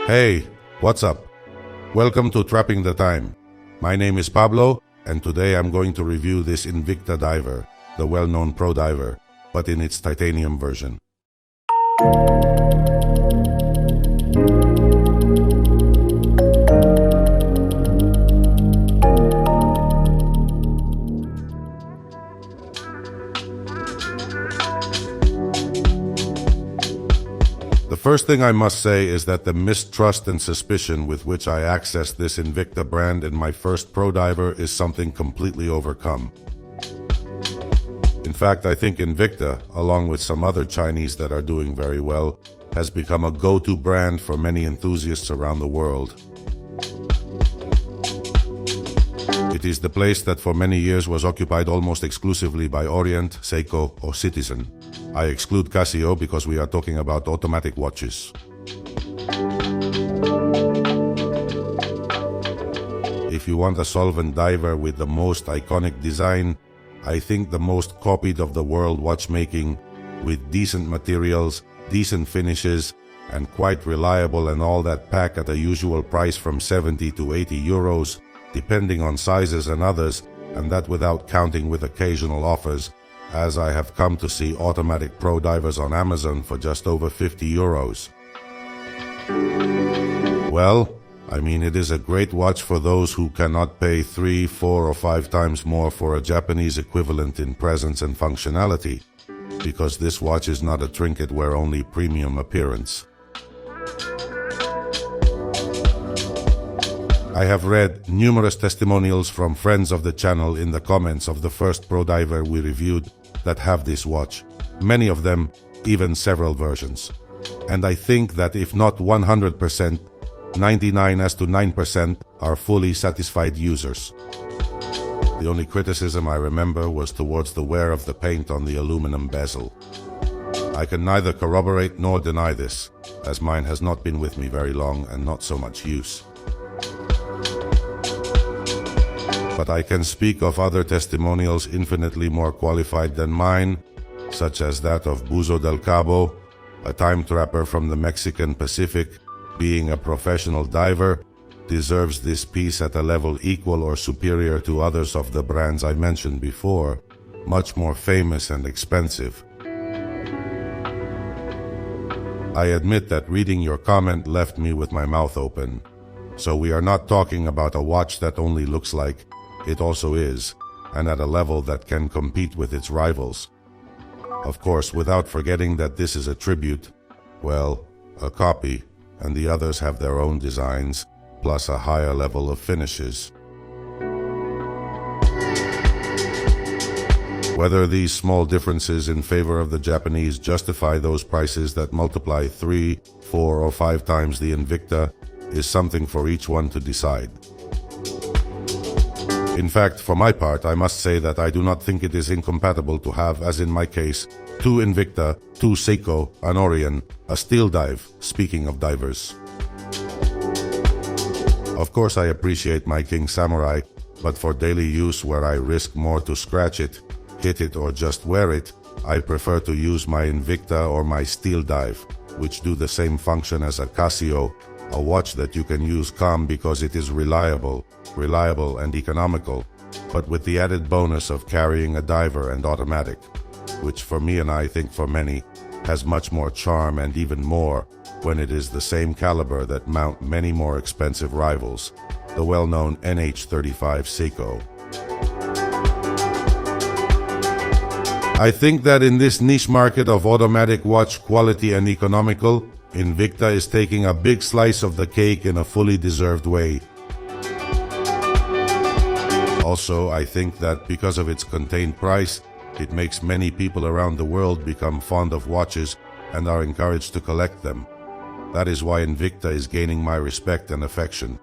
Hey, what's up? Welcome to Trapping the Time. My name is Pablo, and today I'm going to review this Invicta diver, the well-known pro diver, but in its titanium version. The first thing I must say is that the mistrust and suspicion with which I accessed this Invicta brand in my first pro diver is something completely overcome. In fact, I think Invicta, along with some other Chinese that are doing very well, has become a go-to brand for many enthusiasts around the world. It is the place that for many years was occupied almost exclusively by Orient, Seiko, or Citizen. I exclude Casio because we are talking about automatic watches. If you want a solvent diver with the most iconic design, I think the most copied of the world watchmaking, with decent materials, decent finishes, and quite reliable and all that pack at a usual price from 70 to 80 euros, depending on sizes and others, and that without counting with occasional offers, as I have come to see automatic pro divers on Amazon for just over 50 euros. Well, I mean, it is a great watch for those who cannot pay 3, 4, or 5 times more for a Japanese equivalent in presence and functionality, because this watch is not a trinket where only premium appearance. I have read numerous testimonials from friends of the channel in the comments of the first pro diver we reviewed that have this watch, many of them even several versions. And I think that if not 100%, 99% are fully satisfied users. The only criticism I remember was towards the wear of the paint on the aluminum bezel. I can neither corroborate nor deny this, as mine has not been with me very long and not so much use. But I can speak of other testimonials infinitely more qualified than mine, such as that of Buzo del Cabo, a time trapper from the Mexican Pacific, being a professional diver, deserves this piece at a level equal or superior to others of the brands I mentioned before, much more famous and expensive. I admit that reading your comment left me with my mouth open. So we are not talking about a watch that only looks like, it also is, and at a level that can compete with its rivals. Of course, without forgetting that this is a tribute, well, a copy, and the others have their own designs, plus a higher level of finishes. Whether these small differences in favor of the Japanese justify those prices that multiply 3, 4, or 5 times the Invicta is something for each one to decide. In fact, for my part, I must say that I do not think it is incompatible to have, as in my case, 2 Invicta, 2 Seiko, an Orient, a steel dive, speaking of divers. Of course I appreciate my King Samurai, but for daily use where I risk more to scratch it, hit it or just wear it, I prefer to use my Invicta or my steel dive, which do the same function as a Casio, a watch that you can use calm because it is reliable and economical, but with the added bonus of carrying a diver and automatic, which for me and I think for many, has much more charm and even more when it is the same caliber that mount many more expensive rivals, the well-known NH35 Seiko. I think that in this niche market of automatic watch quality and economical, Invicta is taking a big slice of the cake in a fully deserved way. Also, I think that because of its contained price, it makes many people around the world become fond of watches and are encouraged to collect them. That is why Invicta is gaining my respect and affection.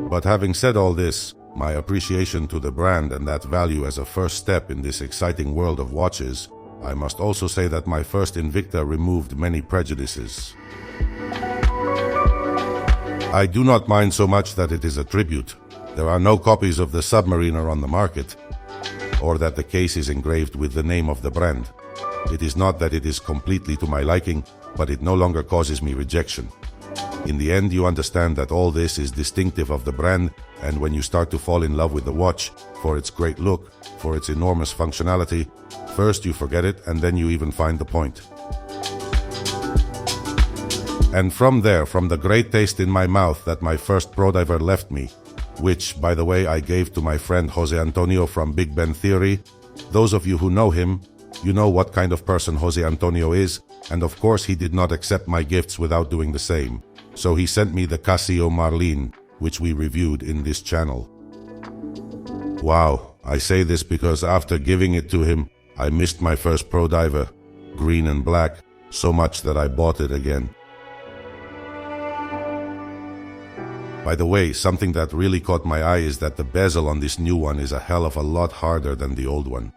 But having said all this, my appreciation to the brand and that value as a first step in this exciting world of watches, I must also say that my first Invicta removed many prejudices. I do not mind so much that it is a tribute. There are no copies of the Submariner on the market, or that the case is engraved with the name of the brand. It is not that it is completely to my liking, but it no longer causes me rejection. In the end, you understand that all this is distinctive of the brand, and when you start to fall in love with the watch, for its great look, for its enormous functionality, first you forget it and then you even find the point. And from there, from the great taste in my mouth that my first pro diver left me, which, by the way, I gave to my friend Jose Antonio from Big Ben Theory. Those of you who know him, you know what kind of person Jose Antonio is, and of course he did not accept my gifts without doing the same. So he sent me the Casio Marlin, which we reviewed in this channel. Wow, I say this because after giving it to him, I missed my first pro diver, green and black, so much that I bought it again. By the way, something that really caught my eye is that the bezel on this new one is a hell of a lot harder than the old one.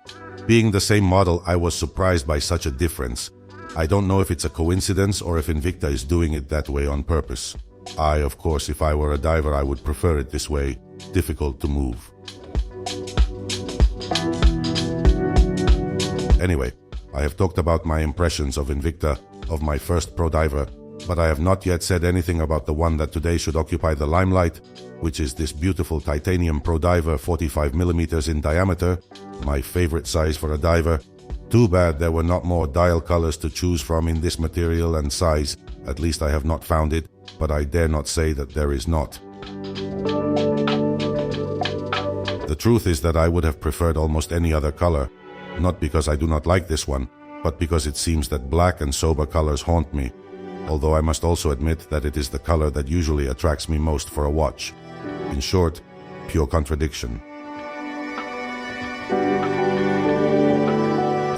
Being the same model, I was surprised by such a difference. I don't know if it's a coincidence or if Invicta is doing it that way on purpose. Of course, if I were a diver, I would prefer it this way, difficult to move. Anyway, I have talked about my impressions of Invicta, of my first pro diver, but I have not yet said anything about the one that today should occupy the limelight, which is this beautiful titanium pro diver 45mm in diameter, my favorite size for a diver. Too bad there were not more dial colors to choose from in this material and size, at least I have not found it, but I dare not say that there is not. The truth is that I would have preferred almost any other color, not because I do not like this one, but because it seems that black and sober colors haunt me, although I must also admit that it is the color that usually attracts me most for a watch. In short, pure contradiction.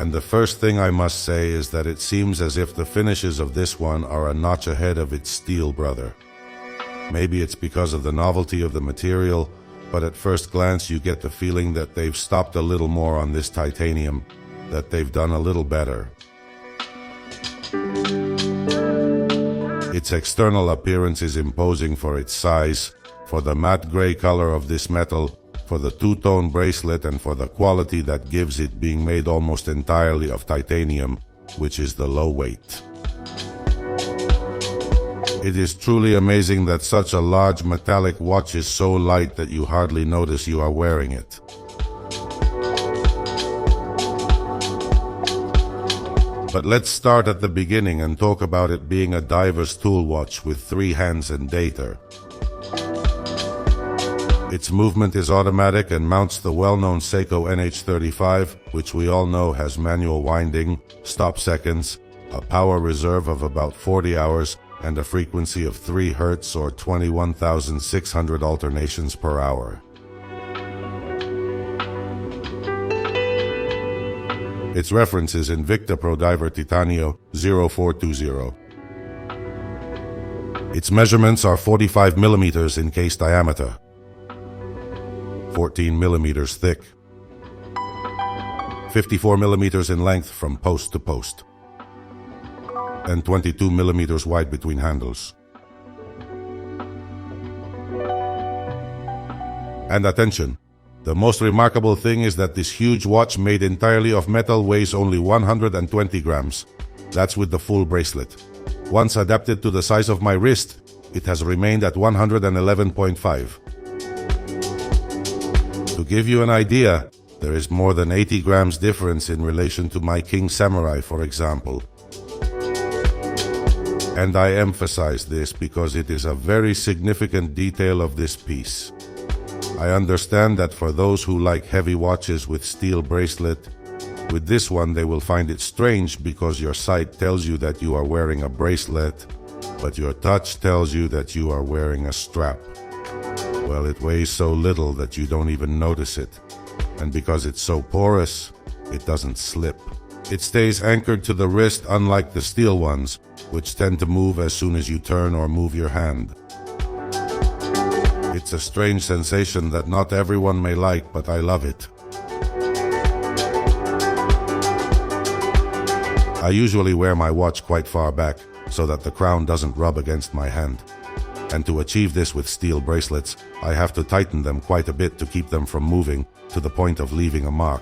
And the first thing I must say is that it seems as if the finishes of this one are a notch ahead of its steel brother. Maybe it's because of the novelty of the material, but at first glance you get the feeling that they've stopped a little more on this titanium, that they've done a little better. Its external appearance is imposing for its size, for the matte gray color of this metal, for the two-tone bracelet, and for the quality that gives it being made almost entirely of titanium, which is the low weight. It is truly amazing that such a large metallic watch is so light that you hardly notice you are wearing it. But let's start at the beginning and talk about it being a diver's tool watch with 3 hands and data. Its movement is automatic and mounts the well-known Seiko NH35, which we all know has manual winding, stop seconds, a power reserve of about 40 hours, and a frequency of 3 Hz or 21,600 alternations per hour. Its reference is Invicta Pro Diver Titanio 0420. Its measurements are 45 mm in case diameter, 14 mm thick, 54 mm in length from post to post, and 22 mm wide between handles. And attention! The most remarkable thing is that this huge watch made entirely of metal weighs only 120 grams. That's with the full bracelet. Once adapted to the size of my wrist, it has remained at 111.5. To give you an idea, there is more than 80 grams difference in relation to my King Samurai, for example. And I emphasize this because it is a very significant detail of this piece. I understand that for those who like heavy watches with steel bracelet, with this one they will find it strange because your sight tells you that you are wearing a bracelet, but your touch tells you that you are wearing a strap. Well, it weighs so little that you don't even notice it. And because it's so porous, it doesn't slip. It stays anchored to the wrist, unlike the steel ones, which tend to move as soon as you turn or move your hand. It's a strange sensation that not everyone may like, but I love it. I usually wear my watch quite far back, so that the crown doesn't rub against my hand. And to achieve this with steel bracelets, I have to tighten them quite a bit to keep them from moving, to the point of leaving a mark.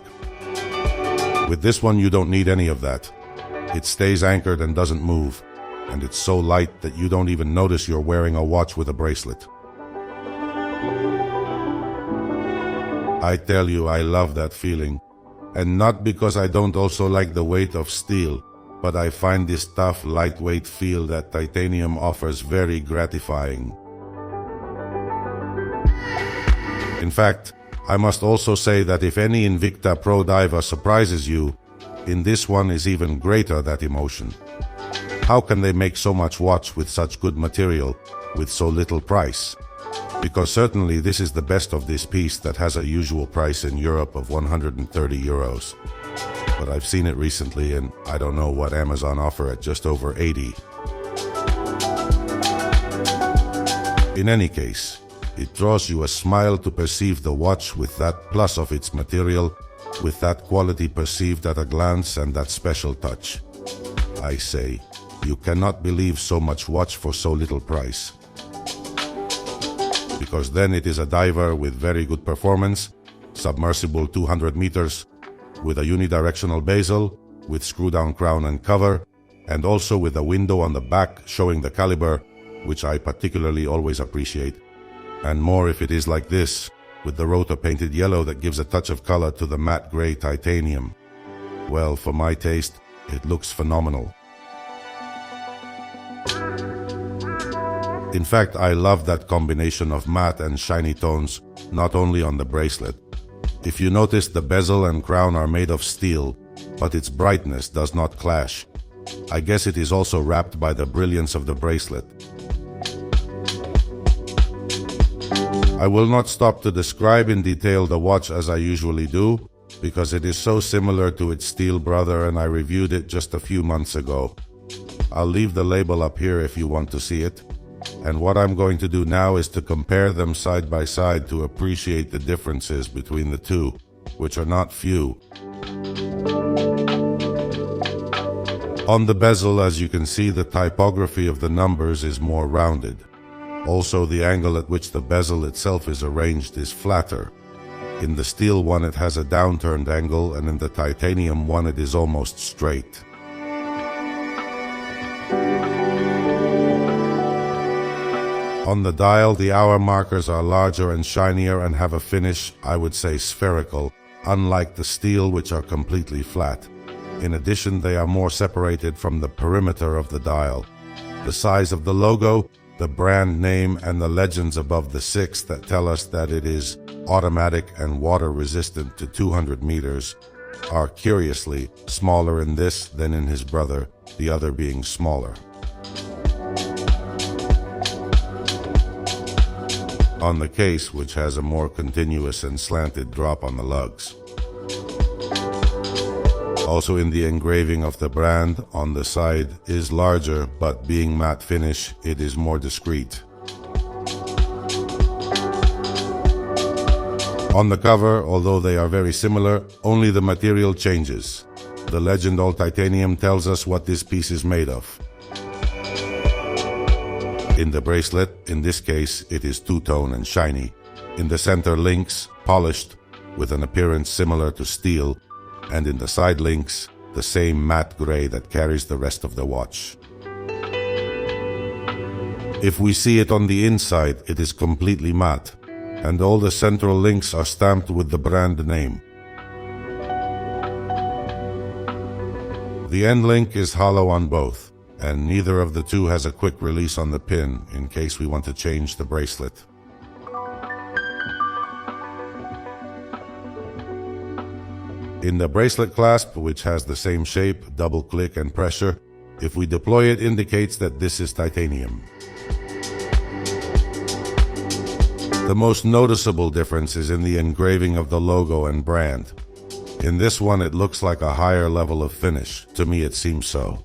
With this one you don't need any of that. It stays anchored and doesn't move, and it's so light that you don't even notice you're wearing a watch with a bracelet. I tell you, I love that feeling, and not because I don't also like the weight of steel, but I find this tough, lightweight feel that titanium offers very gratifying. In fact, I must also say that if any Invicta Pro diver surprises you, in this one is even greater that emotion. How can they make so much watch with such good material, with so little price? Because certainly this is the best of this piece that has a usual price in Europe of 130 euros. But I've seen it recently and I don't know what Amazon offer at just over 80. In any case, it draws you a smile to perceive the watch with that plus of its material, with that quality perceived at a glance and that special touch. I say, you cannot believe so much watch for so little price. Because then it is a diver with very good performance, submersible 200 meters, with a unidirectional bezel, with screw-down crown and cover, and also with a window on the back showing the caliber, which I particularly always appreciate. And more if it is like this, with the rotor painted yellow that gives a touch of color to the matte gray titanium. Well, for my taste, it looks phenomenal. In fact, I love that combination of matte and shiny tones, not only on the bracelet. If you notice, the bezel and crown are made of steel, but its brightness does not clash. I guess it is also wrapped by the brilliance of the bracelet. I will not stop to describe in detail the watch as I usually do, because it is so similar to its steel brother and I reviewed it just a few months ago. I'll leave the label up here if you want to see it. And what I'm going to do now is to compare them side by side to appreciate the differences between the two, which are not few. On the bezel, as you can see, the typography of the numbers is more rounded. Also, the angle at which the bezel itself is arranged is flatter. In the steel one it has a downturned angle, and in the titanium one it is almost straight. On the dial, the hour markers are larger and shinier and have a finish, I would say spherical, unlike the steel, which are completely flat. In addition, they are more separated from the perimeter of the dial. The size of the logo, the brand name, and the legends above the 6 that tell us that it is automatic and water resistant to 200 meters are curiously smaller in this than in his brother, the other being smaller. On the case, which has a more continuous and slanted drop on the lugs. Also in the engraving of the brand, on the side is larger, but being matte finish, it is more discreet. On the cover, although they are very similar, only the material changes. The legend all titanium tells us what this piece is made of. In the bracelet, in this case, it is two-tone and shiny. In the center links, polished, with an appearance similar to steel, and in the side links, the same matte gray that carries the rest of the watch. If we see it on the inside, it is completely matte, and all the central links are stamped with the brand name. The end link is hollow on both, and neither of the two has a quick release on the pin in case we want to change the bracelet. In the bracelet clasp, which has the same shape, double click and pressure, if we deploy it indicates that this is titanium. The most noticeable difference is in the engraving of the logo and brand. In this one it looks like a higher level of finish. To me it seems so.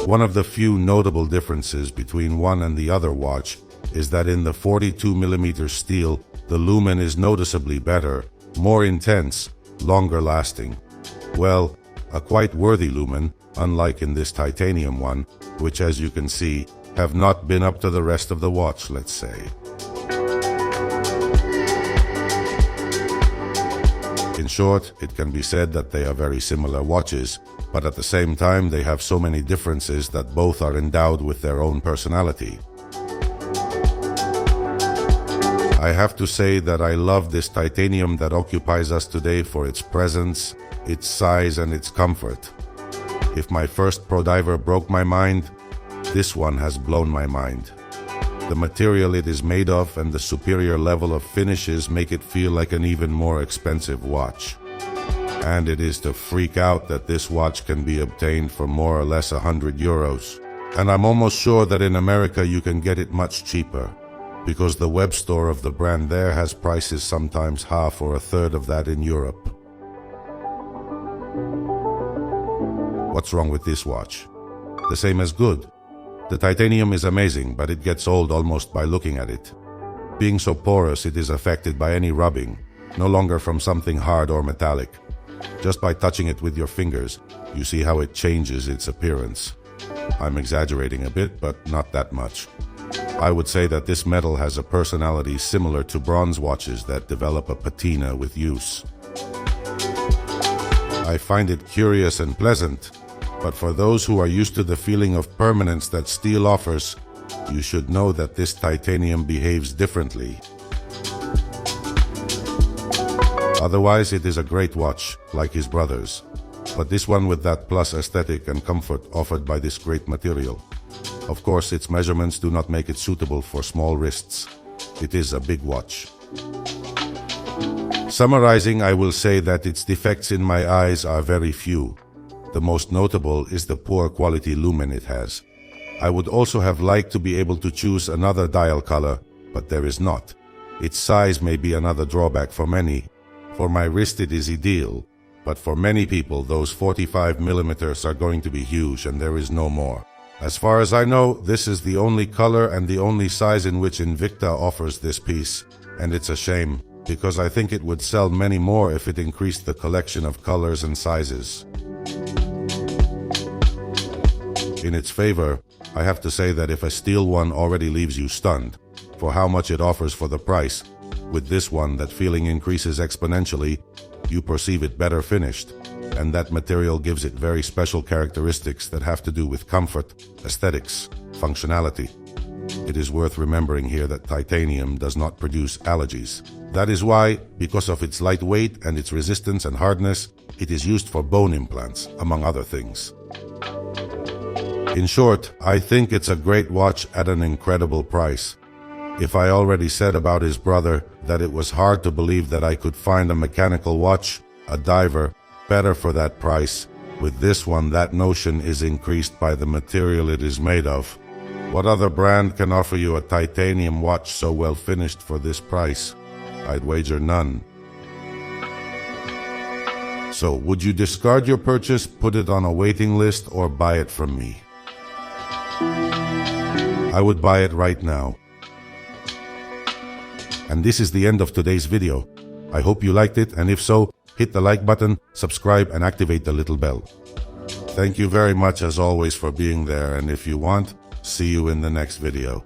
One of the few notable differences between one and the other watch is that in the 42mm steel, the lumen is noticeably better, more intense, longer lasting. Well, a quite worthy lumen, unlike in this titanium one, which as you can see, have not been up to the rest of the watch, let's say. In short, it can be said that they are very similar watches, but at the same time they have so many differences that both are endowed with their own personality. I have to say that I love this titanium that occupies us today for its presence, its size and its comfort. If my first Pro Diver broke my mind, this one has blown my mind. The material it is made of and the superior level of finishes make it feel like an even more expensive watch. And it is to freak out that this watch can be obtained for more or less 100 euros. And I'm almost sure that in America you can get it much cheaper, because the web store of the brand there has prices sometimes half or a third of that in Europe. What's wrong with this watch? The same as good. The titanium is amazing, but it gets old almost by looking at it. Being so porous, it is affected by any rubbing, no longer from something hard or metallic. Just by touching it with your fingers, you see how it changes its appearance. I'm exaggerating a bit, but not that much. I would say that this metal has a personality similar to bronze watches that develop a patina with use. I find it curious and pleasant, but for those who are used to the feeling of permanence that steel offers, you should know that this titanium behaves differently. Otherwise, it is a great watch, like his brothers, but this one with that plus aesthetic and comfort offered by this great material. Of course, its measurements do not make it suitable for small wrists. It is a big watch. Summarizing, I will say that its defects in my eyes are very few. The most notable is the poor quality lumen it has. I would also have liked to be able to choose another dial color, but there is not. Its size may be another drawback for many. For my wrist it is ideal, but for many people those 45 millimeters are going to be huge and there is no more. As far as I know, this is the only color and the only size in which Invicta offers this piece, and it's a shame, because I think it would sell many more if it increased the collection of colors and sizes. In its favor, I have to say that if a steel one already leaves you stunned for how much it offers for the price, with this one that feeling increases exponentially, you perceive it better finished, and that material gives it very special characteristics that have to do with comfort, aesthetics, functionality. It is worth remembering here that titanium does not produce allergies. That is why, because of its light weight and its resistance and hardness, it is used for bone implants, among other things. In short, I think it's a great watch at an incredible price. If I already said about his brother that it was hard to believe that I could find a mechanical watch, a diver, better for that price, with this one that notion is increased by the material it is made of. What other brand can offer you a titanium watch so well finished for this price? I'd wager none. So, would you discard your purchase, put it on a waiting list, or buy it from me? I would buy it right now. And this is the end of today's video. I hope you liked it, and if so, hit the like button, subscribe, and activate the little bell. Thank you very much as always for being there, and if you want, see you in the next video.